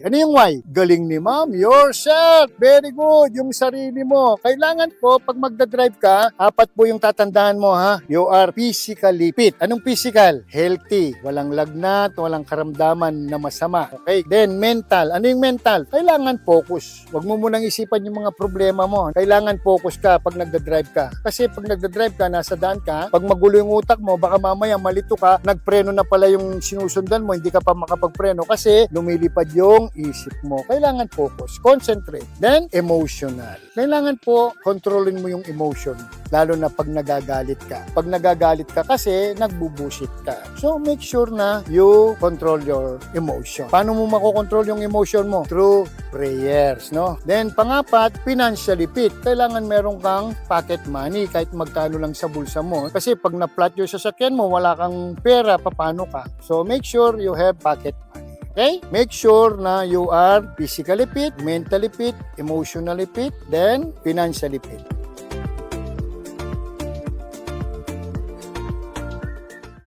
Ano yung why? Galing ni ma'am, yourself. Very good, yung sarili mo. Kailangan po, pag magdadrive ka, apat po yung tatandaan mo ha. You are physically fit. Anong physical? Healthy. Walang lagnat, walang karamdaman na masama. Okay? Then, mental. Ano yung mental? Kailangan focus. Huwag mo munang isipan yung mga problema mo. Kailangan focus ka pag nagdadrive ka. Kasi pag nagdadrive ka, nasa daan ka, pag magulo yung utak mo, baka mamaya malito ka, nagpreno na pala yung sinusundan mo, hindi ka pa makapagpreno kasi lumilipad yung isip mo. Kailangan focus, concentrate. Then, emotional. Kailangan po, kontrolin mo yung emotion. Lalo na pag nagagalit ka. Pag nagagalit ka kasi, nagbubusit ka. So, make sure na you control your emotion. Paano mo makokontrol yung emotion mo? Through prayers, no? Then, pangapat, financially fit. Kailangan meron kang pocket money kahit magkano lang sa bulsa mo. Kasi pag na-flat yung sasakyan mo, wala kang pera, paano ka? So, make sure you have pocket money. Okay? Make sure na you are physically fit, mentally fit, emotionally fit, then financially fit.